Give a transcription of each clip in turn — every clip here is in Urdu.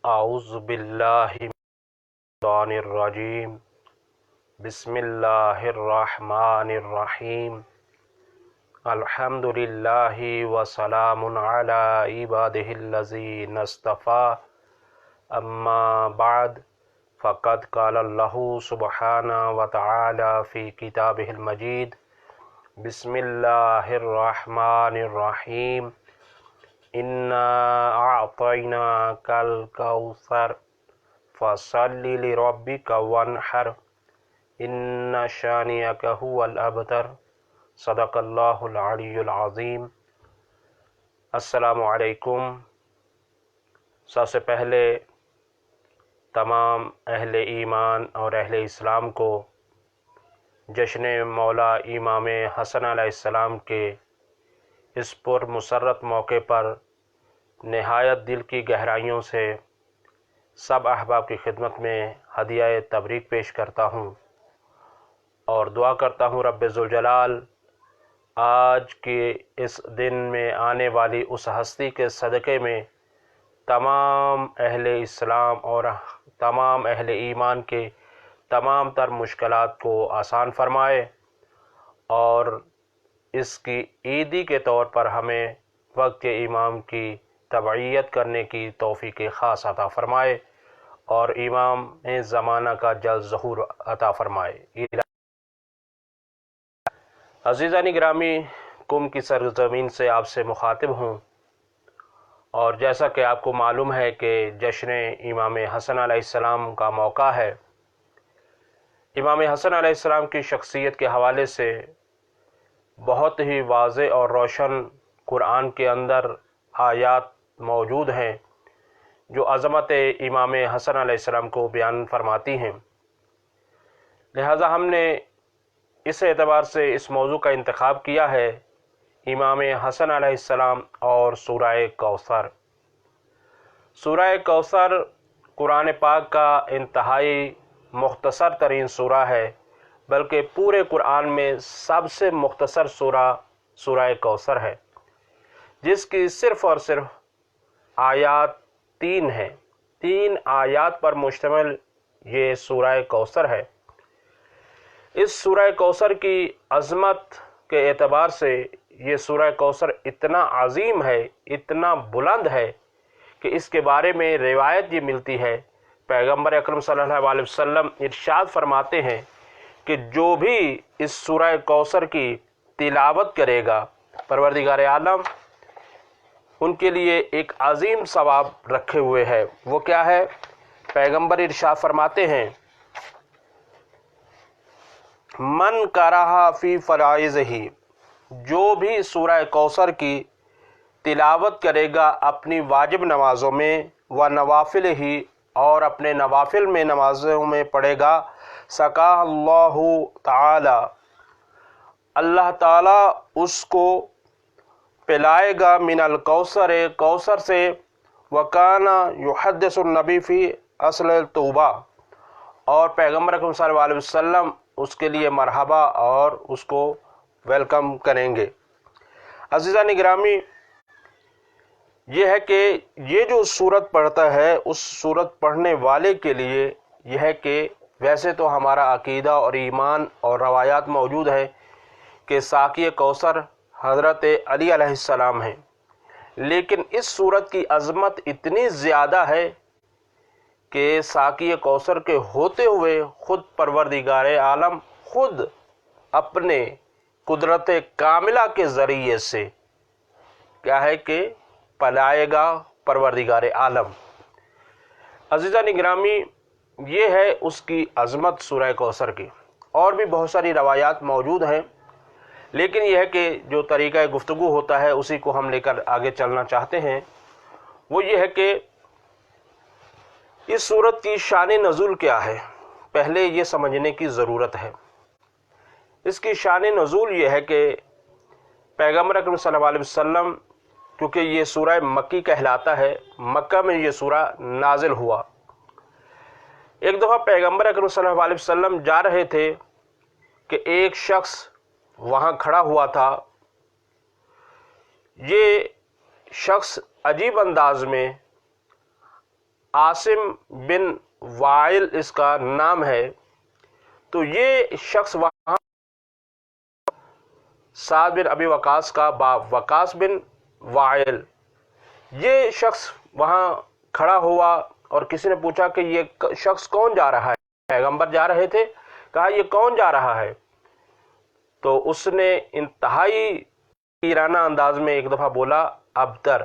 اعوذ باللہ من الشیطان الرجیم بسم اللہ الرحمن الرحیم الحمد للہ وسلام علی عبادہ الذین اصطفیٰ اما بعد فقد قال اللہ سبحانہ وتعالی فی کتابہ المجید بسم اللہ الرحمن الرحیم انا اعطیناک الکوثر فصل لربک وانحر ان شانئک هو الابتر صدق اللہ العلی العظیم۔ السلام علیکم۔ سب سے پہلے تمام اہل ایمان اور اہل اسلام کو جشن مولا امام حسن علیہ السلام کے اس پر مسرت موقع پر نہایت دل کی گہرائیوں سے سب احباب کی خدمت میں ہدیہ تبریک پیش کرتا ہوں اور دعا کرتا ہوں رب ذوالجلال آج کے اس دن میں آنے والی اس ہستی کے صدقے میں تمام اہل اسلام اور تمام اہل ایمان کے تمام تر مشکلات کو آسان فرمائے اور اس کی عیدی کے طور پر ہمیں وقت امام کی تبعیت کرنے کی توفیق خاص عطا فرمائے اور امام زمانہ کا جلد ظہور عطا فرمائے۔ عزیزان گرامی، قم کی سرزمین سے آپ سے مخاطب ہوں، اور جیسا کہ آپ کو معلوم ہے کہ جشن امام حسن علیہ السلام کا موقع ہے۔ امام حسن علیہ السلام کی شخصیت کے حوالے سے بہت ہی واضح اور روشن قرآن کے اندر آیات موجود ہیں جو عظمت امام حسن علیہ السلام کو بیان فرماتی ہیں۔ لہذا ہم نے اس اعتبار سے اس موضوع کا انتخاب کیا ہے، امام حسن علیہ السلام اور سورہ کوثر۔ سورہ کوثر قرآن پاک کا انتہائی مختصر ترین سورہ ہے، بلکہ پورے قرآن میں سب سے مختصر سورہ کوثر ہے، جس کی صرف اور صرف آیات 3 ہیں۔ 3 آیات پر مشتمل یہ سورہ کوثر ہے۔ اس سورہ کوثر کی عظمت کے اعتبار سے یہ سورہ کوثر اتنا عظیم ہے، اتنا بلند ہے کہ اس کے بارے میں روایت یہ ملتی ہے، پیغمبر اکرم صلی اللہ علیہ وسلم ارشاد فرماتے ہیں کہ جو بھی اس سورہ کوثر کی تلاوت کرے گا پروردگار عالم ان کے لیے ایک عظیم ثواب رکھے ہوئے ہے۔ وہ کیا ہے؟ پیغمبر ارشاد فرماتے ہیں، من قرأ فی فرائضہ، جو بھی سورہ کوثر کی تلاوت کرے گا اپنی واجب نمازوں میں، و نوافل ہی، اور اپنے نوافل میں نمازوں میں پڑھے گا، سقا اللہ تعالی، اللہ تعالی اس کو پلائے گا، من الکوثر، کوثر سے، وکان یحدث النبی فی اصل التوبہ، اور پیغمبر اکرم صلی اللہ علیہ وسلم اس کے لیے مرحبا اور اس کو ویلکم کریں گے۔ عزیزان گرامی، یہ ہے کہ یہ جو سورت پڑھتا ہے اس سورت پڑھنے والے کے لیے یہ ہے کہ ویسے تو ہمارا عقیدہ اور ایمان اور روایات موجود ہے کہ ساقی کوثر حضرت علی علیہ السلام ہیں، لیکن اس سورت کی عظمت اتنی زیادہ ہے کہ ساقی کوثر کے ہوتے ہوئے خود پروردگار عالم خود اپنے قدرت کاملہ کے ذریعے سے کیا ہے کہ پلائے گا پروردگار عالم۔ عزیزان گرامی، یہ ہے اس کی عظمت سورہ کوثر کی۔ اور بھی بہت ساری روایات موجود ہیں، لیکن یہ ہے کہ جو طریقہ گفتگو ہوتا ہے اسی کو ہم لے کر آگے چلنا چاہتے ہیں۔ وہ یہ ہے کہ اس سورت کی شان نزول کیا ہے، پہلے یہ سمجھنے کی ضرورت ہے۔ اس کی شان نزول یہ ہے کہ پیغمبر اکرم صلی اللہ علیہ وسلم، کیونکہ یہ سورہ مکی کہلاتا ہے، مکہ میں یہ سورہ نازل ہوا۔ ایک دفعہ پیغمبر اکرم صلی اللہ علیہ وسلم جا رہے تھے کہ ایک شخص وہاں کھڑا ہوا تھا۔ یہ شخص عجیب انداز میں عاصم بن وائل اس کا نام ہے، تو یہ شخص وہاں سعد بن ابی وقاص کا باپ وقاص بن وائل، یہ شخص وہاں کھڑا ہوا اور کسی نے پوچھا کہ یہ شخص کون جا رہا ہے؟ پیغمبر جا رہے تھے، کہا یہ کون جا رہا ہے؟ تو اس نے انتہائی ویرانہ انداز میں ایک دفعہ بولا ابتر۔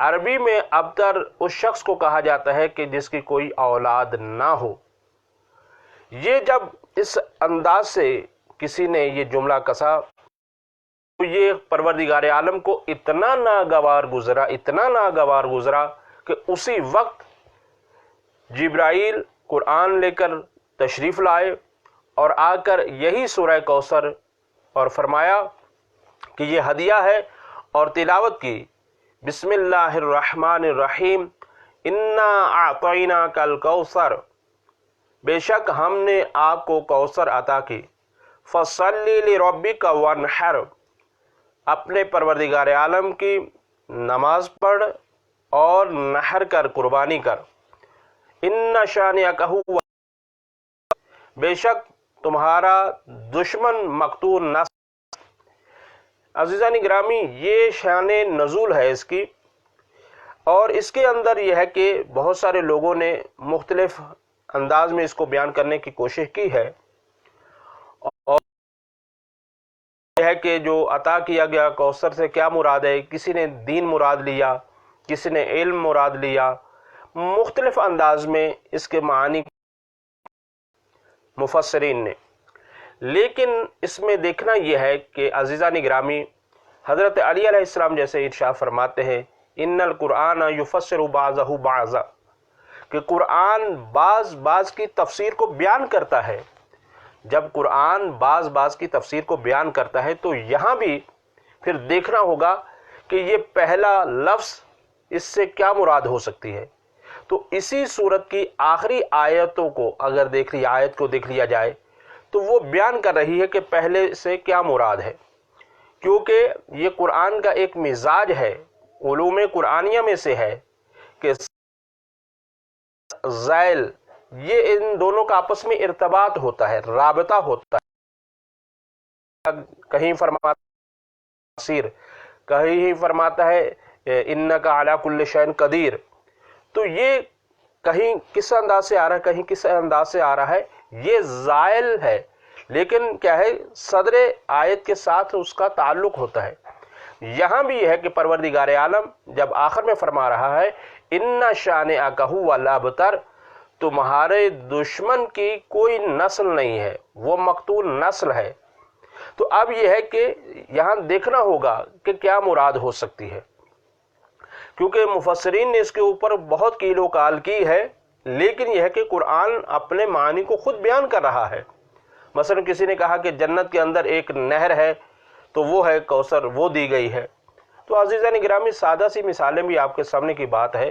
عربی میں ابتر اس شخص کو کہا جاتا ہے کہ جس کی کوئی اولاد نہ ہو۔ یہ جب اس انداز سے کسی نے یہ جملہ کسا تو یہ پروردگار عالم کو اتنا ناگوار گزرا کہ اسی وقت جبرائیل قرآن لے کر تشریف لائے اور آ کر یہی سورہ کوثر اور فرمایا کہ یہ ہدیہ ہے، اور تلاوت کی بسم اللہ الرحمن الرحیم انا اعطیناک الکوثر، بے شک ہم نے آپ کو کوثر عطا کی، فصلی لربک وانحر، اپنے پروردگار عالم کی نماز پڑھ اور نحر کر، قربانی کر، ان شانئک ھو، بے شک تمہارا دشمن مقتول نہ۔ عزیزان گرامی، یہ شان نزول ہے اس کی، اور اس کے اندر یہ ہے کہ بہت سارے لوگوں نے مختلف انداز میں اس کو بیان کرنے کی کوشش کی ہے، اور یہ ہے کہ جو عطا کیا گیا کوثر سے کیا مراد ہے؟ کسی نے دین مراد لیا، کسی نے علم مراد لیا، مختلف انداز میں اس کے معنی مفسرین نے۔ لیکن اس میں دیکھنا یہ ہے کہ عزیزان گرامی، حضرت علی علیہ السلام جیسے ارشاد فرماتے ہیں ان القرآن یفسر بعضہ بعضا، کہ قرآن بعض کی تفسیر کو بیان کرتا ہے۔ جب قرآن بعض کی تفسیر کو بیان کرتا ہے تو یہاں بھی پھر دیکھنا ہوگا کہ یہ پہلا لفظ اس سے کیا مراد ہو سکتی ہے۔ تو اسی صورت کی آخری آیتوں کو اگر آیت کو دیکھ لیا جائے تو وہ بیان کر رہی ہے کہ پہلے سے کیا مراد ہے، کیونکہ یہ قرآن کا ایک مزاج ہے، علوم قرآنیہ میں سے ہے کہ زائل یہ ان دونوں کا آپس میں ارتباط ہوتا ہے، رابطہ ہوتا ہے۔ کہیں فرماتا ہے بصیر، کہیں فرماتا ہے انک علی کل شیء قدیر، تو یہ کہیں کس انداز سے آ رہا ہے، کہیں کس انداز سے آ رہا ہے، یہ زائل ہے، لیکن کیا ہے صدر آیت کے ساتھ اس کا تعلق ہوتا ہے۔ یہاں بھی یہ ہے کہ پروردگار عالم جب آخر میں فرما رہا ہے ان شانئک ھو الابتر، تمہارے دشمن کی کوئی نسل نہیں ہے، وہ مقتول نسل ہے۔ تو اب یہ ہے کہ یہاں دیکھنا ہوگا کہ کیا مراد ہو سکتی ہے، کیونکہ مفسرین نے اس کے اوپر بہت کیل و کال کی ہے، لیکن یہ ہے کہ قرآن اپنے معنی کو خود بیان کر رہا ہے۔ مثلا کسی نے کہا کہ جنت کے اندر ایک نہر ہے تو وہ ہے کوثر، وہ دی گئی ہے۔ تو عزیزان گرامی، سادہ سی مثالیں بھی آپ کے سامنے کی بات ہے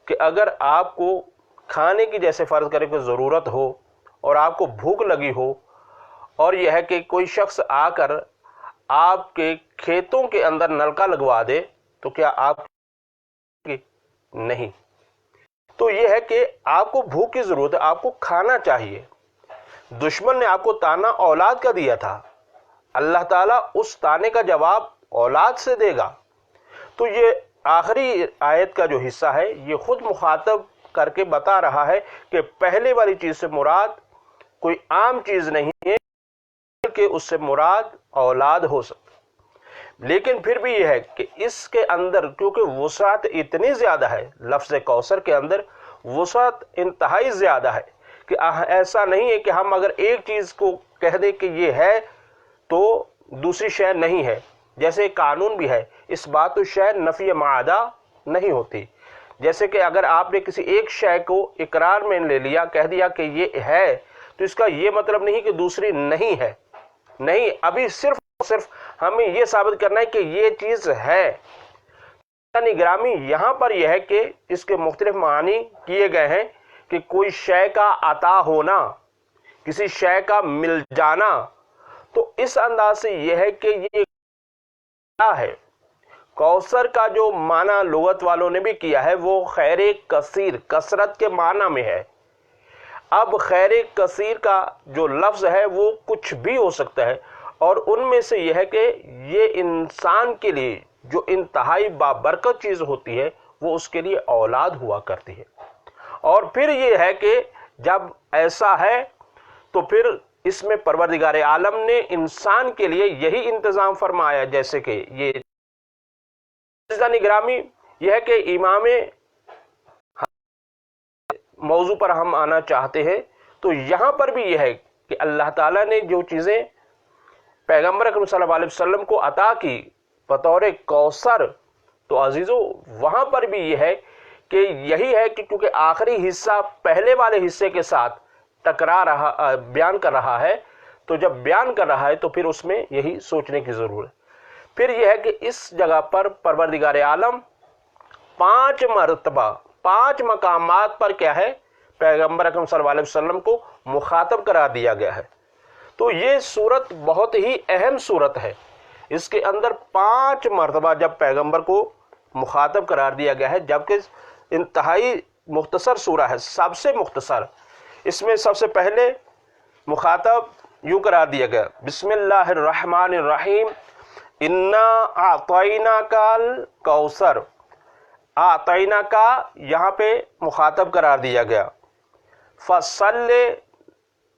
کہ اگر آپ کو کھانے کی جیسے فرض کرے کوئی ضرورت ہو اور آپ کو بھوک لگی ہو، اور یہ ہے کہ کوئی شخص آ کر آپ کے کھیتوں کے اندر نلکا لگوا دے، تو کیا آپ نہیں؟ تو یہ ہے کہ آپ کو بھوک کی ضرورت ہے، آپ کو کھانا چاہیے۔ دشمن نے آپ کو تانا اولاد کا دیا تھا، اللہ تعالیٰ اس تانے کا جواب اولاد سے دے گا۔ تو یہ آخری آیت کا جو حصہ ہے یہ خود مخاطب کر کے بتا رہا ہے کہ پہلے والی چیز سے مراد کوئی عام چیز نہیں ہے، کہ اس سے مراد اولاد ہو سکتا۔ لیکن پھر بھی یہ ہے کہ اس کے اندر کیونکہ وسعت اتنی زیادہ ہے، لفظ کوثر کے اندر وسعت انتہائی زیادہ ہے، کہ ایسا نہیں ہے کہ ہم اگر ایک چیز کو کہہ دیں کہ یہ ہے تو دوسری شے نہیں ہے۔ جیسے قانون بھی ہے، اس بات الشے نفی معادہ نہیں ہوتی۔ جیسے کہ اگر آپ نے کسی ایک شے کو اقرار میں لے لیا، کہہ دیا کہ یہ ہے، تو اس کا یہ مطلب نہیں کہ دوسری نہیں ہے، نہیں، ابھی صرف ہمیں یہ ثابت کرنا ہے کہ یہ چیز ہے۔ یعنی گرامی، یہاں پر یہ ہے کہ اس کے مختلف معنی کیے گئے ہیں کہ کوئی شے کا عطا ہونا، کسی شے کا مل جانا، تو اس انداز سے یہ ہے کہ یہ کیا ہے، کوثر کا جو معنی لغت والوں نے بھی کیا ہے وہ خیر کثیر، کثرت کے معنی میں ہے۔ اب خیر کثیر کا جو لفظ ہے وہ کچھ بھی ہو سکتا ہے، اور ان میں سے یہ ہے کہ یہ انسان کے لیے جو انتہائی بابرکت چیز ہوتی ہے وہ اس کے لیے اولاد ہوا کرتی ہے۔ اور پھر یہ ہے کہ جب ایسا ہے تو پھر اس میں پروردگار عالم نے انسان کے لیے یہی انتظام فرمایا، جیسے کہ یہ گرامی یہ ہے کہ امام موضوع پر ہم آنا چاہتے ہیں، تو یہاں پر بھی یہ ہے کہ اللہ تعالیٰ نے جو چیزیں پیغمبر اکرم صلی اللہ علیہ وسلم کو عطا کی بطور کوثر، تو عزیزو وہاں پر بھی یہ ہے کہ یہی ہے کہ کیونکہ آخری حصہ پہلے والے حصے کے ساتھ بیان کر رہا ہے، تو جب بیان کر رہا ہے تو پھر اس میں یہی سوچنے کی ضرورت ہے۔ پھر یہ ہے کہ اس جگہ پر پروردگار عالم 5 مرتبہ 5 مقامات پر کیا ہے پیغمبر اکرم صلی اللہ علیہ وسلم کو مخاطب قرار دیا گیا ہے۔ تو یہ صورت بہت ہی اہم صورت ہے، اس کے اندر 5 مرتبہ جب پیغمبر کو مخاطب قرار دیا گیا ہے، جبکہ انتہائی مختصر سورہ ہے، سب سے مختصر۔ اس میں سب سے پہلے مخاطب یوں قرار دیا گیا، بسم اللہ الرحمن الرحیم، انا اعطیناک الکوثر۔ اعطینا کا یہاں پہ مخاطب قرار دیا گیا۔ فصل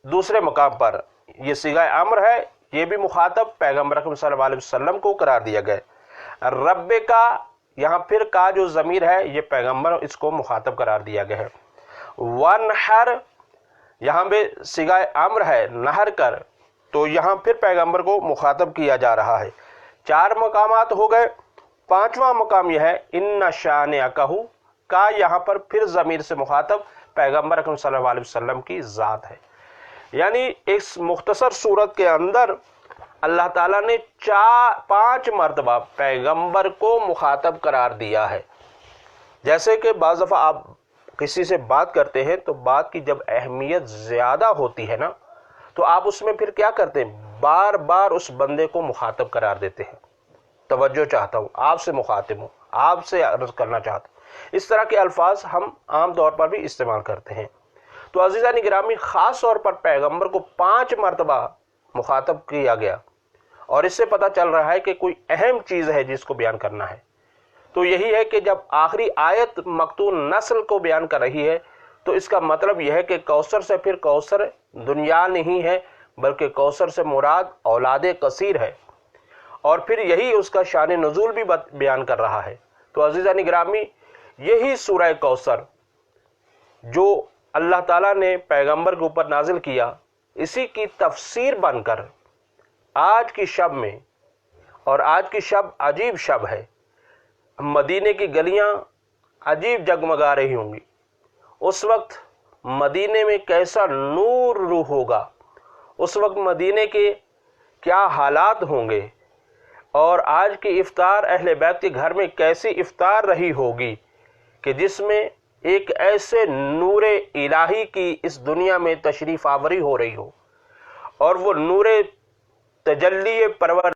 دوسرے مقام پر یہ صیغہ امر ہے، یہ بھی مخاطب پیغمبر اکرم صلی اللہ علیہ وسلم کو قرار دیا گیا۔ رب کا یہاں پھر کا جو ضمیر ہے یہ پیغمبر اس کو مخاطب قرار دیا گیا ہے۔ ونحر یہاں پہ صیغہ امر ہے، نہر کر، تو یہاں پھر پیغمبر کو مخاطب کیا جا رہا ہے۔ 4 مقامات ہو گئے۔ 5واں مقام یہ ہے ان شانئک کا یہاں پر پھر ضمیر سے مخاطب پیغمبر اکرم صلی اللہ علیہ وسلم کی ذات ہے۔ یعنی اس مختصر صورت کے اندر اللہ تعالیٰ نے 5 مرتبہ پیغمبر کو مخاطب قرار دیا ہے۔ جیسے کہ بعض دفعہ آپ کسی سے بات کرتے ہیں تو بات کی جب اہمیت زیادہ ہوتی ہے نا، تو آپ اس میں پھر کیا کرتے ہیں، بار بار اس بندے کو مخاطب قرار دیتے ہیں۔ توجہ چاہتا ہوں، آپ سے مخاطب ہوں، آپ سے عرض کرنا چاہتا ہوں۔ اس طرح کے الفاظ ہم عام طور پر بھی استعمال کرتے ہیں۔ تو عزیزان گرامی، خاص طور پر پیغمبر کو 5 مرتبہ مخاطب کیا گیا، اور اس سے پتہ چل رہا ہے کہ کوئی اہم چیز ہے جس کو بیان کرنا ہے۔ تو یہی ہے کہ جب آخری آیت مقتول نسل کو بیان کر رہی ہے تو اس کا مطلب یہ ہے کہ کوثر سے پھر کوثر دنیا نہیں ہے، بلکہ کوثر سے مراد اولاد کثیر ہے، اور پھر یہی اس کا شان نزول بھی بیان کر رہا ہے۔ تو عزیزان گرامی، یہی سورہ کوثر جو اللہ تعالیٰ نے پیغمبر کے اوپر نازل کیا، اسی کی تفسیر بن کر آج کی شب میں، اور آج کی شب عجیب شب ہے، مدینے کی گلیاں عجیب جگمگا رہی ہوں گی۔ اس وقت مدینے میں کیسا نور روح ہوگا، اس وقت مدینے کے کیا حالات ہوں گے، اور آج کی افطار اہل بیت کے گھر میں کیسی افطار رہی ہوگی کہ جس میں ایک ایسے نور الہی کی اس دنیا میں تشریف آوری ہو رہی ہو، اور وہ نور تجلی پرور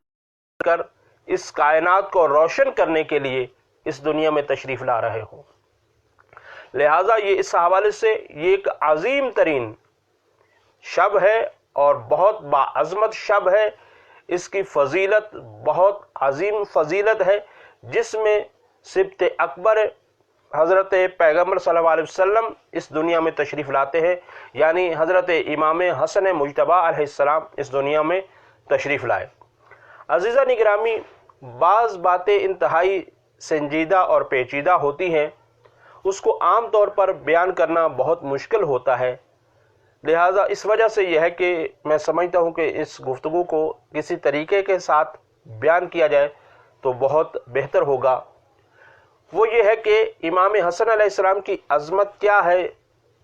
کر اس کائنات کو روشن کرنے کے لیے اس دنیا میں تشریف لا رہے ہوں۔ لہٰذا یہ اس حوالے سے یہ ایک عظیم ترین شب ہے اور بہت باعظمت شب ہے۔ اس کی فضیلت بہت عظیم فضیلت ہے، جس میں سبط اکبر حضرت پیغمبر صلی اللہ علیہ وسلم اس دنیا میں تشریف لاتے ہیں، یعنی حضرت امام حسن مجتبی علیہ السلام اس دنیا میں تشریف لائے۔ عزیزان گرامی، بعض باتیں انتہائی سنجیدہ اور پیچیدہ ہوتی ہیں، اس کو عام طور پر بیان کرنا بہت مشکل ہوتا ہے۔ لہٰذا اس وجہ سے یہ ہے کہ میں سمجھتا ہوں کہ اس گفتگو کو کسی طریقے کے ساتھ بیان کیا جائے تو بہت بہتر ہوگا۔ وہ یہ ہے کہ امام حسن علیہ السلام کی عظمت کیا ہے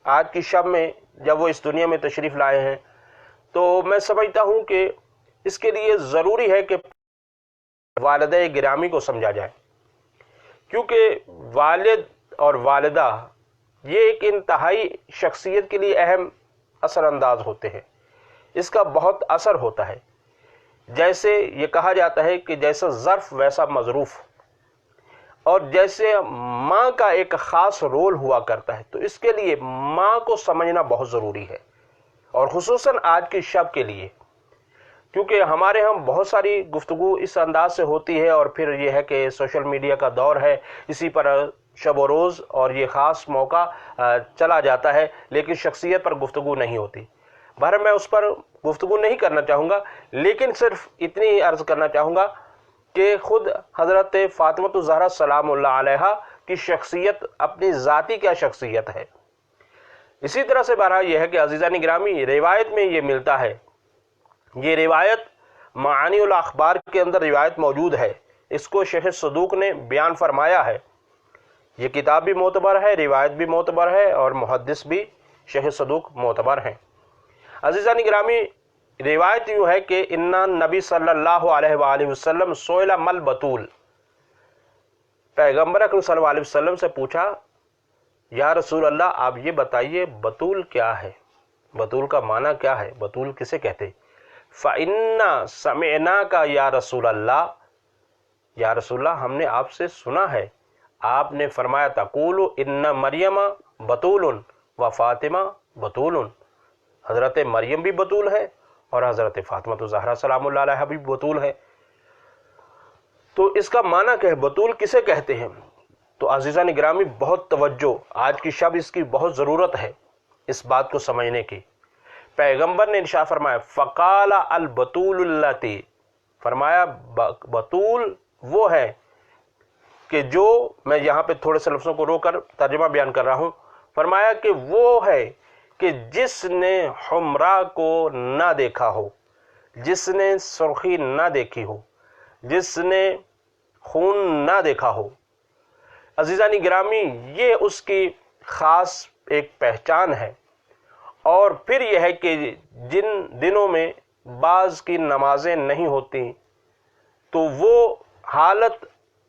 آج کی شب میں جب وہ اس دنیا میں تشریف لائے ہیں، تو میں سمجھتا ہوں کہ اس کے لیے ضروری ہے کہ والدہ گرامی کو سمجھا جائے، کیونکہ والد اور والدہ یہ ایک انتہائی شخصیت کے لیے اہم اثر انداز ہوتے ہیں، اس کا بہت اثر ہوتا ہے۔ جیسے یہ کہا جاتا ہے کہ جیسا ظرف ویسا مظروف، اور جیسے ماں کا ایک خاص رول ہوا کرتا ہے، تو اس کے لیے ماں کو سمجھنا بہت ضروری ہے، اور خصوصاً آج کی شب کے لیے، کیونکہ ہمارے ہاں بہت ساری گفتگو اس انداز سے ہوتی ہے، اور پھر یہ ہے کہ سوشل میڈیا کا دور ہے، اسی پر شب و روز اور یہ خاص موقع چلا جاتا ہے، لیکن شخصیت پر گفتگو نہیں ہوتی۔ بہرحال میں اس پر گفتگو نہیں کرنا چاہوں گا، لیکن صرف اتنی عرض کرنا چاہوں گا کہ خود حضرت فاطمہ الزہرا سلام اللہ علیہا کی شخصیت اپنی ذاتی کیا شخصیت ہے۔ اسی طرح سے بہرحال یہ ہے کہ عزیزان گرامی، روایت میں یہ ملتا ہے، یہ روایت معانی الاخبار کے اندر روایت موجود ہے، اس کو شیخ صدوق نے بیان فرمایا ہے۔ یہ کتاب بھی معتبر ہے، روایت بھی معتبر ہے، اور محدث بھی شیخ صدوق معتبر ہیں۔ عزیزان گرامی، روایت یوں ہے کہ انا نبی صلی اللہ علیہ وآلہ وسلم سئل مل بطول، پیغمبر اکرم صلی اللہ علیہ وسلم سے پوچھا، یا رسول اللہ آپ یہ بتائیے بطول کیا ہے، بطول کا معنی کیا ہے، بطول کسے کہتے؟ فَإِنَّا سَمِعْنَاكَ یا رسول اللہ، یا رسول اللہ ہم نے آپ سے سنا ہے، آپ نے فرمایا تقول ان مریم بطول و فاطمہ بطول، حضرت مریم بھی بطول ہے اور حضرت فاطمہ الزہرا سلام اللہ علیہا بھی بطول ہے۔ تو اس کا معنی کیا ہے، بطول کسے کہتے ہیں؟ تو عزیزان گرامی، بہت توجہ، آج کی شب اس کی بہت ضرورت ہے اس بات کو سمجھنے کی۔ پیغمبر نے ارشاد فرمایا فقال البطول اللتی، فرمایا بطول وہ ہے کہ جو، میں یہاں پہ تھوڑے سے لفظوں کو روک کر ترجمہ بیان کر رہا ہوں، فرمایا کہ وہ ہے کہ جس نے حمرا کو نہ دیکھا ہو، جس نے سرخی نہ دیکھی ہو، جس نے خون نہ دیکھا ہو۔ عزیزانی گرامی، یہ اس کی خاص ایک پہچان ہے۔ اور پھر یہ ہے کہ جن دنوں میں بعض کی نمازیں نہیں ہوتی، تو وہ حالت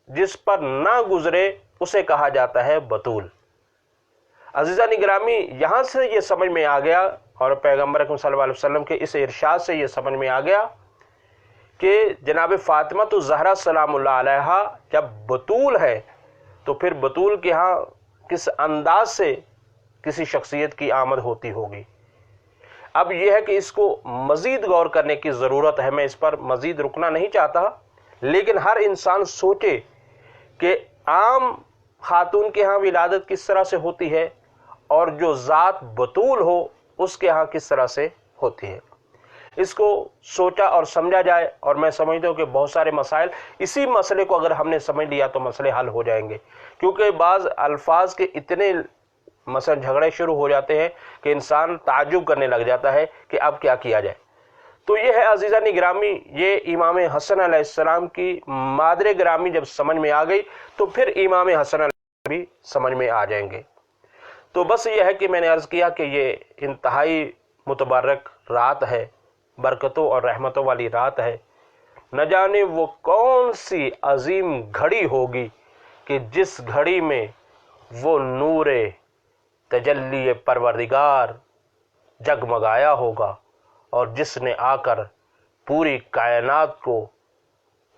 جس پر نہ گزرے اسے کہا جاتا ہے بطول۔ عزیزان گرامی، یہاں سے یہ سمجھ میں آ گیا، اور پیغمبر اکرم صلی اللہ علیہ وسلم کے اس ارشاد سے یہ سمجھ میں آ گیا کہ جناب فاطمہ الزہرا سلام اللہ علیہا جب بطول ہے، تو پھر بطول کے ہاں کس انداز سے کسی شخصیت کی آمد ہوتی ہوگی۔ اب یہ ہے کہ اس کو مزید غور کرنے کی ضرورت ہے، میں اس پر مزید رکنا نہیں چاہتا، لیکن ہر انسان سوچے کہ عام خاتون کے ہاں ولادت کس طرح سے ہوتی ہے، اور جو ذات بطول ہو اس کے ہاں کس طرح سے ہوتی ہے۔ اس کو سوچا اور سمجھا جائے، اور میں سمجھتا ہوں کہ بہت سارے مسائل، اسی مسئلے کو اگر ہم نے سمجھ لیا تو مسئلے حل ہو جائیں گے، کیونکہ بعض الفاظ کے اتنے مثلا جھگڑے شروع ہو جاتے ہیں کہ انسان تعجب کرنے لگ جاتا ہے کہ اب کیا کیا جائے۔ تو یہ ہے عزیزان گرامی، یہ امام حسن علیہ السلام کی مادر گرامی جب سمجھ میں آ گئی تو پھر امام حسن علیہ السلام بھی سمجھ میں آ جائیں گے۔ تو بس یہ ہے کہ میں نے عرض کیا کہ یہ انتہائی متبرک رات ہے، برکتوں اور رحمتوں والی رات ہے۔ نہ جانے وہ کون سی عظیم گھڑی ہوگی کہ جس گھڑی میں وہ نور تجلی پروردگار جگمگایا ہوگا، اور جس نے آ کر پوری کائنات کو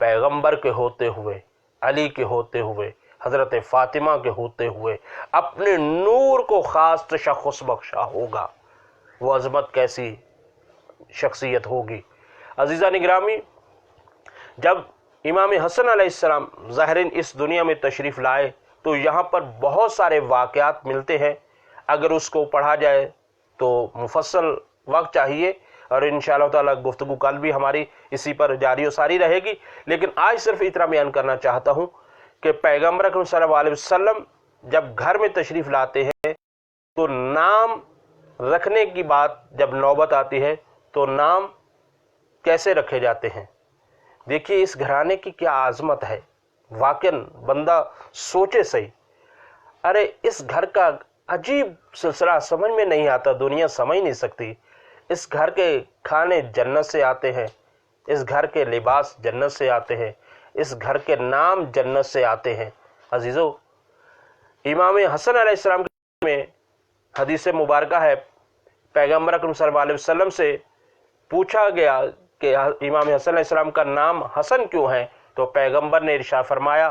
پیغمبر کے ہوتے ہوئے، علی کے ہوتے ہوئے، حضرت فاطمہ کے ہوتے ہوئے اپنے نور کو خاص تشخص بخشا ہوگا۔ وہ عظمت کیسی شخصیت ہوگی۔ عزیزان گرامی، جب امام حسن علیہ السلام ظاہراً اس دنیا میں تشریف لائے تو یہاں پر بہت سارے واقعات ملتے ہیں، اگر اس کو پڑھا جائے تو مفصل وقت چاہیے، اور انشاءاللہ تعالی گفتگو کل بھی ہماری اسی پر جاری و ساری رہے گی، لیکن آج صرف اتنا بیان کرنا چاہتا ہوں کہ پیغمبر اکرم صلی اللہ علیہ وسلم جب گھر میں تشریف لاتے ہیں تو نام رکھنے کی بات جب نوبت آتی ہے تو نام کیسے رکھے جاتے ہیں۔ دیکھیے اس گھرانے کی کیا عظمت ہے، واقعاً بندہ سوچے صحیح۔ ارے اس گھر کا عجیب سلسلہ سمجھ میں نہیں آتا، دنیا سمجھ نہیں سکتی۔ اس گھر کے کھانے جنت سے آتے ہیں، اس گھر کے لباس جنت سے آتے ہیں، اس گھر کے نام جنت سے آتے ہیں۔ عزیزو، امام حسن علیہ السلام میں حدیث مبارکہ ہے، پیغمبر اکرم صلی اللہ علیہ وسلم سے پوچھا گیا کہ امام حسن علیہ السلام کا نام حسن کیوں ہے، تو پیغمبر نے ارشاد فرمایا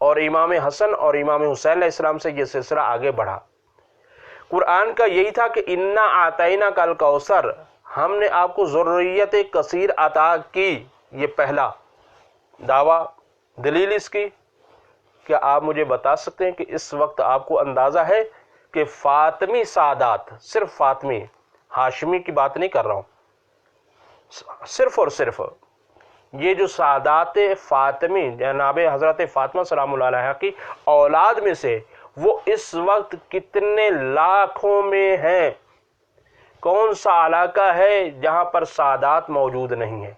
اور امام حسن اور امام حسین علیہ السلام سے یہ سلسلہ آگے بڑھا۔ قرآن کا یہی تھا کہ انا آتینا کل کوثر، ہم نے آپ کو ذریت کثیر عطا کی، یہ پہلا دعویٰ۔ دلیل اس کی، کیا آپ مجھے بتا سکتے ہیں کہ اس وقت آپ کو اندازہ ہے کہ فاطمی سادات، صرف فاطمی، ہاشمی کی بات نہیں کر رہا ہوں، صرف اور صرف یہ جو سادات فاطمی جناب حضرت فاطمہ سلام اللہ علیہا کی اولاد میں سے وہ اس وقت کتنے لاکھوں میں ہیں؟ کون سا علاقہ ہے جہاں پر سادات موجود نہیں ہے؟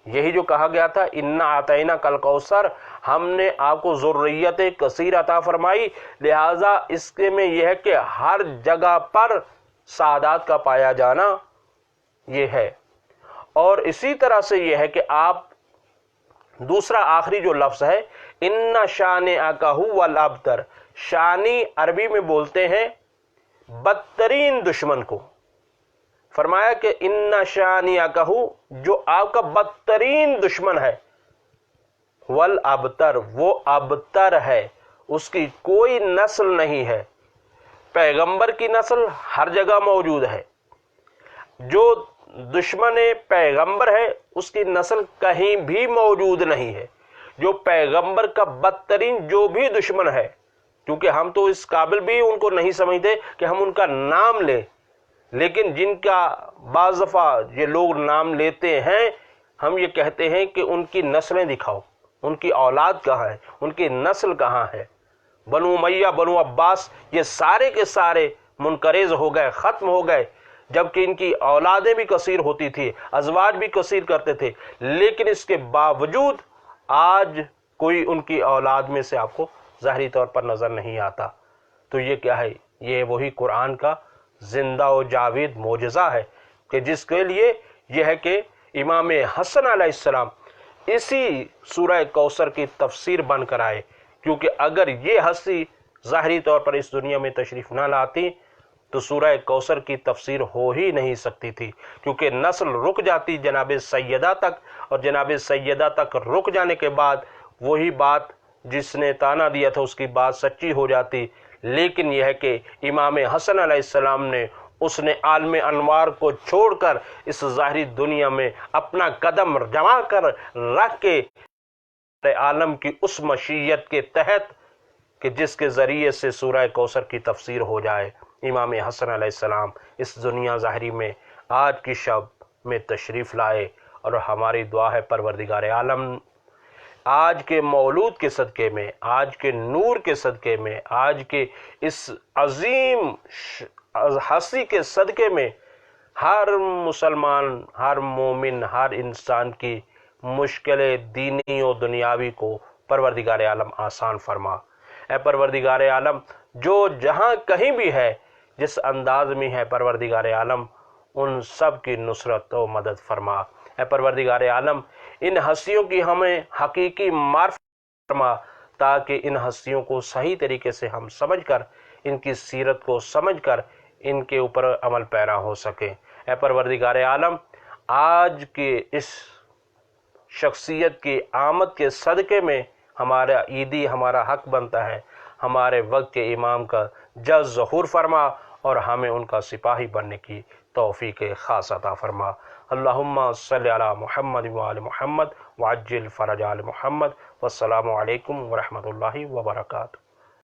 یہی جو کہا گیا تھا انا آتینا کل کوثر، ہم نے آپ کو ذریت کثیر عطا فرمائی، لہذا اس کے میں یہ ہے کہ ہر جگہ پر سادات کا پایا جانا یہ ہے۔ اور اسی طرح سے یہ ہے کہ آپ دوسرا آخری جو لفظ ہے ان شانئک هو الابتر، شانی عربی میں بولتے ہیں بدترین دشمن کو، فرمایا کہ ان شانئک هو، جو آپ کا بدترین دشمن ہے، والابتر، وہ ابتر ہے، اس کی کوئی نسل نہیں ہے۔ پیغمبر کی نسل ہر جگہ موجود ہے، جو دشمن پیغمبر ہے اس کی نسل کہیں بھی موجود نہیں ہے۔ جو پیغمبر کا بدترین جو بھی دشمن ہے، کیونکہ ہم تو اس قابل بھی ان کو نہیں سمجھتے کہ ہم ان کا نام لیں، لیکن جن کا بعض دفعہ یہ لوگ نام لیتے ہیں، ہم یہ کہتے ہیں کہ ان کی نسلیں دکھاؤ، ان کی اولاد کہاں ہے، ان کی نسل کہاں ہے۔ بنو امیہ، بنو عباس، یہ سارے کے سارے منقرض ہو گئے، ختم ہو گئے، جبکہ ان کی اولادیں بھی کثیر ہوتی تھی، ازواج بھی کثیر کرتے تھے، لیکن اس کے باوجود آج کوئی ان کی اولاد میں سے آپ کو ظاہری طور پر نظر نہیں آتا۔ تو یہ کیا ہے؟ یہ وہی قرآن کا زندہ و جاوید معجزہ ہے کہ جس کے لیے یہ ہے کہ امام حسن علیہ السلام اسی سورہ کوثر کی تفسیر بن کر آئے، کیونکہ اگر یہ ہستی ظاہری طور پر اس دنیا میں تشریف نہ لاتی تو سورہ کوثر کی تفسیر ہو ہی نہیں سکتی تھی، کیونکہ نسل رک جاتی جناب سیدہ تک، اور جناب سیدہ تک رک جانے کے بعد وہی بات جس نے تانا دیا تھا اس کی بات سچی ہو جاتی۔ لیکن یہ ہے کہ امام حسن علیہ السلام نے اس نے عالم انوار کو چھوڑ کر اس ظاہری دنیا میں اپنا قدم جما کر رکھ کے عالم کی اس مشیت کے تحت کہ جس کے ذریعے سے سورہ کوثر کی تفسیر ہو جائے، امام حسن علیہ السلام اس دنیا ظاہری میں آج کی شب میں تشریف لائے۔ اور ہماری دعا ہے پروردگار عالم آج کے مولود کے صدقے میں، آج کے نور کے صدقے میں، آج کے اس عظیم ہستی کے صدقے میں ہر مسلمان، ہر مومن، ہر انسان کی مشکلیں دینی و دنیاوی کو پروردگار عالم آسان فرما۔ اے پروردگار عالم، جو جہاں کہیں بھی ہے، جس انداز میں ہے، پروردگار عالم ان سب کی نصرت و مدد فرما۔ اے پروردگار عالم، ان ہستیوں کی ہمیں حقیقی معرفت فرما، تاکہ ان ہستیوں کو صحیح طریقے سے ہم سمجھ کر، ان کی سیرت کو سمجھ کر ان کے اوپر عمل پیرا ہو سکے۔ اے پروردگار عالم، آج کے اس شخصیت کی آمد کے صدقے میں ہمارا عیدی، ہمارا حق بنتا ہے، ہمارے وقت کے امام کا جلد ظہور فرما اور ہمیں ان کا سپاہی بننے کی توفیق خاص عطا فرما۔ اللہم صلی علی محمد وآل محمد وعجل فرج آل محمد، والسلام علیکم ورحمۃ اللہ وبرکاتہ۔